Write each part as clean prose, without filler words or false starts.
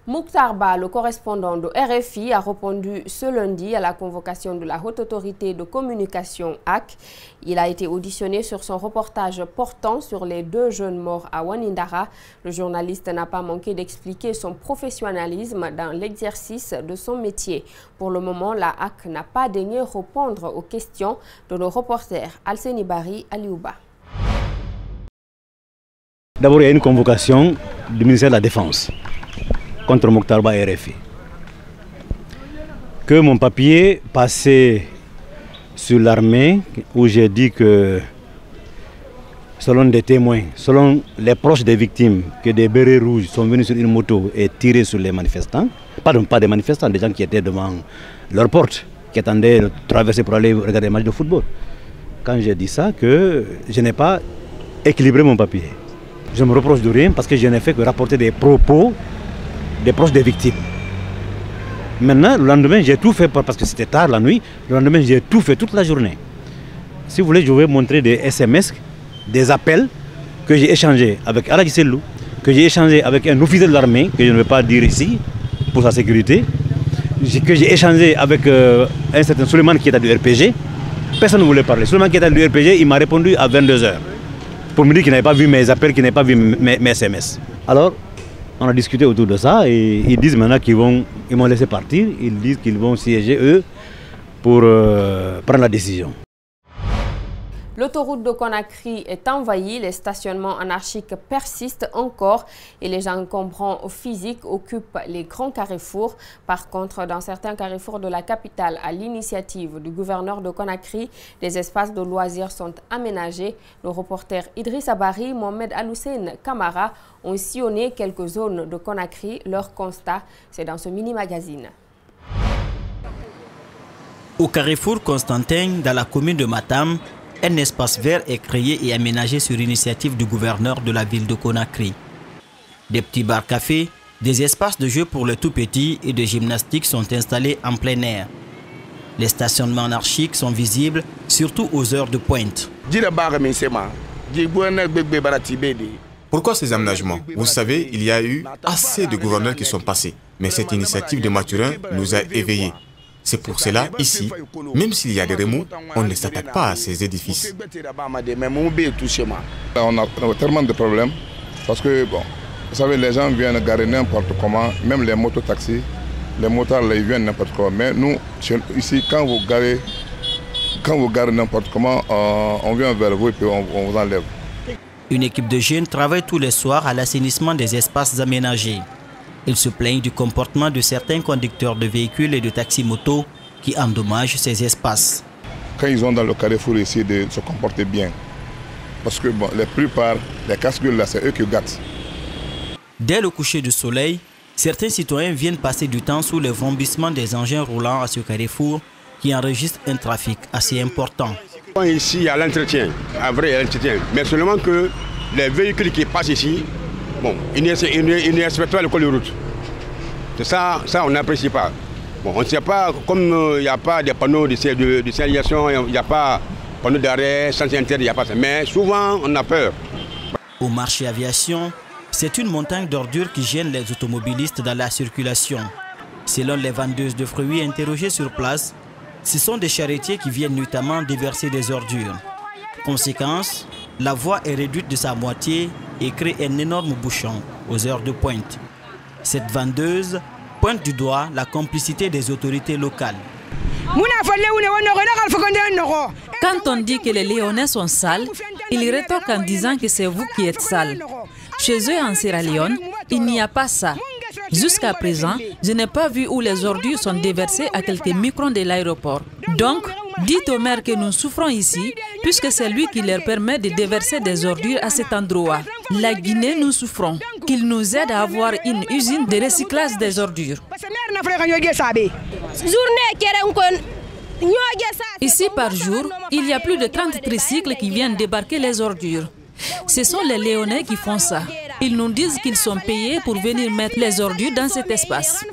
Mokhtar Ba, le correspondant de RFI, a répondu ce lundi à la convocation de la Haute Autorité de Communication HAC. Il a été auditionné sur son reportage portant sur les 2 jeunes morts à Wanindara. Le journaliste n'a pas manqué d'expliquer son professionnalisme dans l'exercice de son métier. Pour le moment, la HAC n'a pas daigné répondre aux questions de nos reporters Alseni Bari Aliouba. D'abord, il y a une convocation du ministère de la Défense contre Mokhtar Ba et RFI. Que mon papier passait sur l'armée, où j'ai dit que, selon des témoins, selon les proches des victimes, que des bérets rouges sont venus sur une moto et tiré sur les manifestants. Pardon, pas des manifestants, des gens qui étaient devant leur porte, qui attendaient de traverser pour aller regarder des matchs de football. Quand j'ai dit ça, que je n'ai pas équilibré mon papier. Je me reproche de rien parce que je n'ai fait que rapporter des propos des proches des victimes. Maintenant, le lendemain, j'ai tout fait, parce que c'était tard la nuit, le lendemain, j'ai tout fait toute la journée. Si vous voulez, je vais montrer des SMS, des appels que j'ai échangés avec Aladji Sellou, que j'ai échangé avec un officier de l'armée, que je ne vais pas dire ici, pour sa sécurité, que j'ai échangé avec un certain Suleiman qui est à l'URPG. Personne ne voulait parler. Suleiman qui est à l'URPG, il m'a répondu à 22 h pour me dire qu'il n'avait pas vu mes appels, qu'il n'avait pas vu mes SMS. Alors, on a discuté autour de ça et ils disent maintenant qu'ils m'ont laissé partir. Ils disent qu'ils vont siéger eux pour prendre la décision. L'autoroute de Conakry est envahie, les stationnements anarchiques persistent encore et les encombrants physiques occupent les grands carrefours. Par contre, dans certains carrefours de la capitale, à l'initiative du gouverneur de Conakry, des espaces de loisirs sont aménagés. Le reporter Idrissa Bari, Mohamed Aloussène Kamara ont sillonné quelques zones de Conakry. Leur constat, c'est dans ce mini-magazine. Au carrefour Constantin, dans la commune de Matam, un espace vert est créé et aménagé sur initiative du gouverneur de la ville de Conakry. Des petits bars-cafés, des espaces de jeux pour les tout-petits et de gymnastique sont installés en plein air. Les stationnements anarchiques sont visibles, surtout aux heures de pointe. Pourquoi ces aménagements? Vous savez, il y a eu assez de gouverneurs qui sont passés. Mais cette initiative de Mathurin nous a éveillés. C'est pour cela, ici, même s'il y a des remous, on ne s'attaque pas à ces édifices. On a tellement de problèmes parce que, bon, vous savez, les gens viennent garer n'importe comment, même les mototaxis, les motards, ils viennent n'importe comment. Mais nous, ici, quand vous garez n'importe comment, on vient vers vous et puis on vous enlève. Une équipe de jeunes travaille tous les soirs à l'assainissement des espaces aménagés. Ils se plaignent du comportement de certains conducteurs de véhicules et de taxis-motos qui endommagent ces espaces. Quand ils ont dans le carrefour ici de se comporter bien, parce que bon, la plupart des casse-gueules là, c'est eux qui gâtent. Dès le coucher du soleil, certains citoyens viennent passer du temps sous le vrombissement des engins roulants à ce carrefour qui enregistre un trafic assez important. Ici, il y a l'entretien, un vrai entretien, mais seulement que les véhicules qui passent ici, bon, il ne respecte pas le code de route. C'est ça on n'apprécie pas. Bon, on ne sait pas, comme il n'y a pas de panneaux de signalisation, il n'y a pas de panneaux d'arrêt, sens interdit, il n'y a pas ça. Mais souvent, on a peur. Au marché aviation, c'est une montagne d'ordures qui gêne les automobilistes dans la circulation. Selon les vendeuses de fruits interrogées sur place, ce sont des charretiers qui viennent notamment déverser des ordures. Conséquence, la voie est réduite de sa moitié et crée un énorme bouchon aux heures de pointe. Cette vendeuse pointe du doigt la complicité des autorités locales. Quand on dit que les Léonais sont sales, ils rétorquent en disant que c'est vous qui êtes sales. Chez eux en Sierra Leone, il n'y a pas ça. Jusqu'à présent, je n'ai pas vu où les ordures sont déversées à quelques microns de l'aéroport. Donc, dites au maire que nous souffrons ici, puisque c'est lui qui leur permet de déverser des ordures à cet endroit. La Guinée, nous souffrons. Qu'il nous aide à avoir une usine de recyclage des ordures. Ici, par jour, il y a plus de 30 tricycles qui viennent débarquer les ordures. Ce sont les Léonais qui font ça. Ils nous disent qu'ils sont payés pour venir mettre les ordures dans cet espace.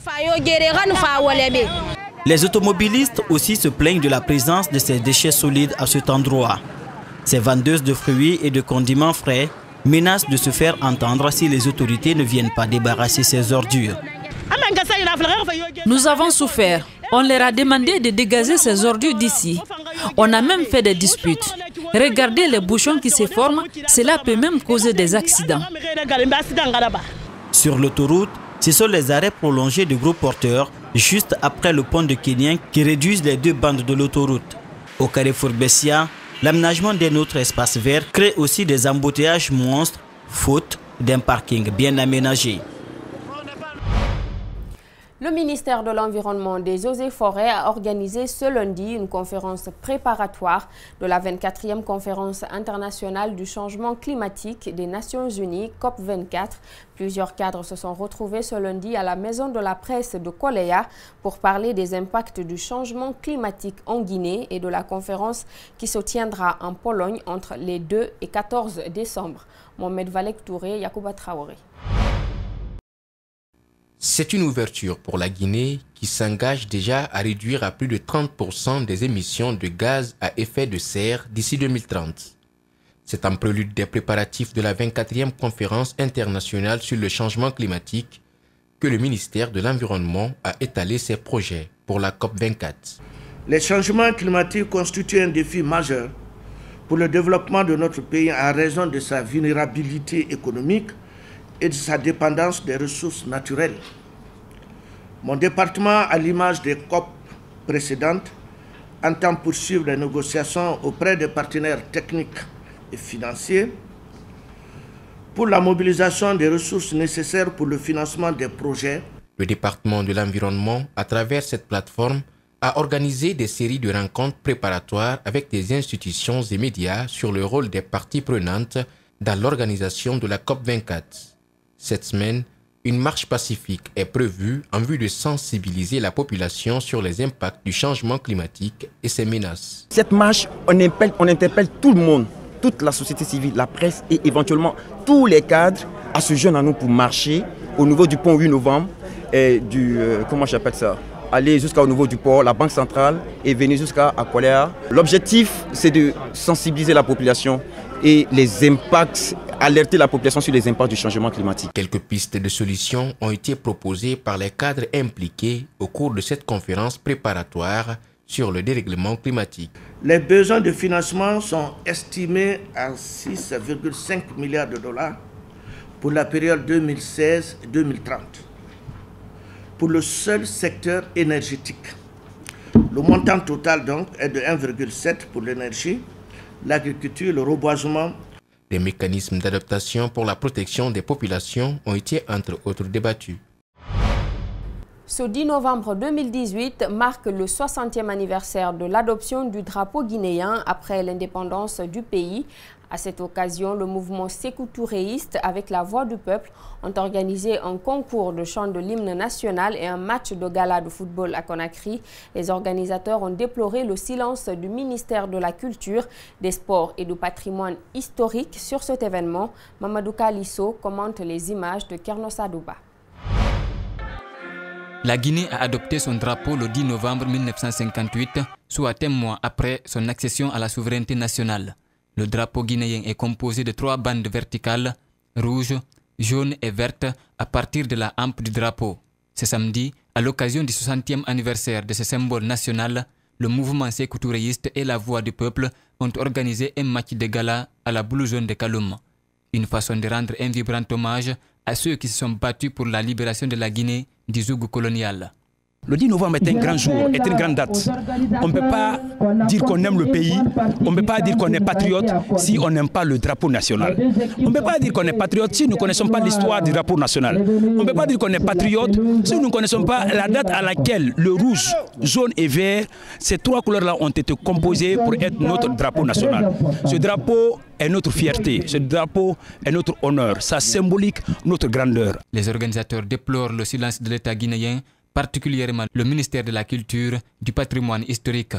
Les automobilistes aussi se plaignent de la présence de ces déchets solides à cet endroit. Ces vendeuses de fruits et de condiments frais menacent de se faire entendre si les autorités ne viennent pas débarrasser ces ordures. Nous avons souffert. On leur a demandé de dégager ces ordures d'ici. On a même fait des disputes. Regardez les bouchons qui se forment, cela peut même causer des accidents. Sur l'autoroute, ce sont les arrêts prolongés de gros porteurs juste après le pont de Kénien qui réduisent les deux bandes de l'autoroute. Au carrefour Bessia, l'aménagement d'un autre espace vert crée aussi des embouteillages monstres, faute d'un parking bien aménagé. Le ministère de l'Environnement, des Eaux et Forêts a organisé ce lundi une conférence préparatoire de la 24e conférence internationale du changement climatique des Nations Unies, COP24. Plusieurs cadres se sont retrouvés ce lundi à la Maison de la Presse de Koleya pour parler des impacts du changement climatique en Guinée et de la conférence qui se tiendra en Pologne entre les 2 et 14 décembre. Mohamed Valek Touré, Yacouba Traoré. C'est une ouverture pour la Guinée qui s'engage déjà à réduire à plus de 30% des émissions de gaz à effet de serre d'ici 2030. C'est en prélude des préparatifs de la 24e conférence internationale sur le changement climatique que le ministère de l'Environnement a étalé ses projets pour la COP24. Les changements climatiques constituent un défi majeur pour le développement de notre pays en raison de sa vulnérabilité économique et de sa dépendance des ressources naturelles. Mon département, à l'image des COP précédentes, entend poursuivre les négociations auprès des partenaires techniques et financiers pour la mobilisation des ressources nécessaires pour le financement des projets. Le département de l'Environnement, à travers cette plateforme, a organisé des séries de rencontres préparatoires avec des institutions et médias sur le rôle des parties prenantes dans l'organisation de la COP24. Cette semaine, une marche pacifique est prévue en vue de sensibiliser la population sur les impacts du changement climatique et ses menaces. Cette marche, on interpelle tout le monde, toute la société civile, la presse et éventuellement tous les cadres à se joindre à nous pour marcher au niveau du pont 8 novembre et comment j'appelle ça, aller jusqu'au niveau du port, la Banque centrale et venir jusqu'à Koleya. L'objectif, c'est de sensibiliser la population et les impacts, alerter la population sur les impacts du changement climatique. Quelques pistes de solutions ont été proposées par les cadres impliqués au cours de cette conférence préparatoire sur le dérèglement climatique. Les besoins de financement sont estimés à 6,5 milliards de dollars pour la période 2016-2030 pour le seul secteur énergétique. Le montant total donc est de 1,7 pour l'énergie, l'agriculture, le reboisement. Des mécanismes d'adaptation pour la protection des populations ont été entre autres débattus. Ce 10 novembre 2018 marque le 60e anniversaire de l'adoption du drapeau guinéen après l'indépendance du pays. À cette occasion, le mouvement sékou-touréiste avec la Voix du Peuple ont organisé un concours de chant de l'hymne national et un match de gala de football à Conakry. Les organisateurs ont déploré le silence du ministère de la Culture, des Sports et du Patrimoine historique sur cet événement. Mamadou Kalisso commente les images de Kernosa Douba. La Guinée a adopté son drapeau le 10 novembre 1958, soit un mois après son accession à la souveraineté nationale. Le drapeau guinéen est composé de 3 bandes verticales, rouge, jaune et verte, à partir de la hampe du drapeau. Ce samedi, à l'occasion du 60e anniversaire de ce symbole national, le mouvement sékou-touréiste et la Voix du Peuple ont organisé un match de gala à la Blue Zone de Kaloum. Une façon de rendre un vibrant hommage à ceux qui se sont battus pour la libération de la Guinée du joug colonial. Le 10 novembre est un grand jour, est une grande date. On ne peut pas dire qu'on aime le pays, on ne peut pas dire qu'on est patriote si on n'aime pas le drapeau national. On ne peut pas dire qu'on est patriote si nous ne connaissons pas l'histoire du drapeau national. On ne peut pas dire qu'on est patriote si nous ne connaissons pas la date à laquelle le rouge, jaune et vert, ces 3 couleurs-là ont été composées pour être notre drapeau national. Ce drapeau est notre fierté, ce drapeau est notre honneur, ça symbolique notre grandeur. Les organisateurs déplorent le silence de l'État guinéen, particulièrement le ministère de la Culture, du Patrimoine historique.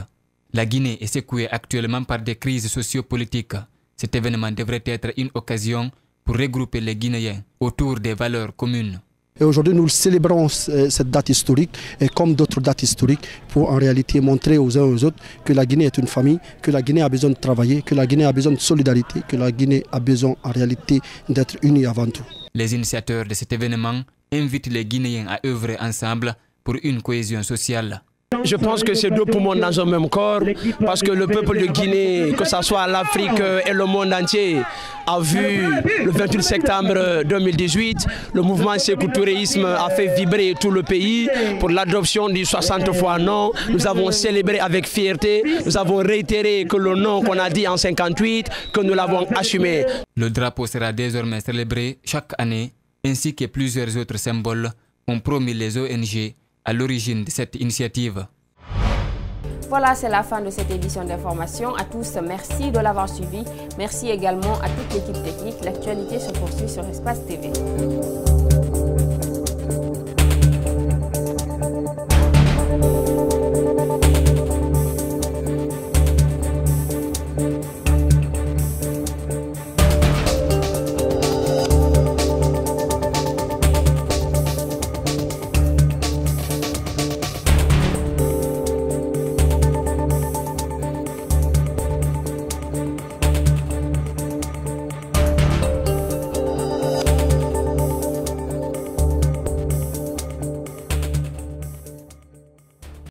La Guinée est secouée actuellement par des crises sociopolitiques. Cet événement devrait être une occasion pour regrouper les Guinéens autour des valeurs communes. Et aujourd'hui, nous célébrons cette date historique, et comme d'autres dates historiques, pour en réalité montrer aux uns et aux autres que la Guinée est une famille, que la Guinée a besoin de travailler, que la Guinée a besoin de solidarité, que la Guinée a besoin en réalité d'être unie avant tout. Les initiateurs de cet événement invite les Guinéens à œuvrer ensemble pour une cohésion sociale. Je pense que c'est deux poumons dans un même corps, parce que le peuple de Guinée, que ce soit l'Afrique et le monde entier, a vu le 28 septembre 2018, le mouvement Sékou Touréisme a fait vibrer tout le pays pour l'adoption du 60 fois non. Nous avons célébré avec fierté, nous avons réitéré que le non qu'on a dit en 58, que nous l'avons assumé. Le drapeau sera désormais célébré chaque année, ainsi que plusieurs autres symboles ont promis les ONG à l'origine de cette initiative. Voilà, c'est la fin de cette édition d'information. À tous, merci de l'avoir suivi. Merci également à toute l'équipe technique. L'actualité se poursuit sur Espace TV.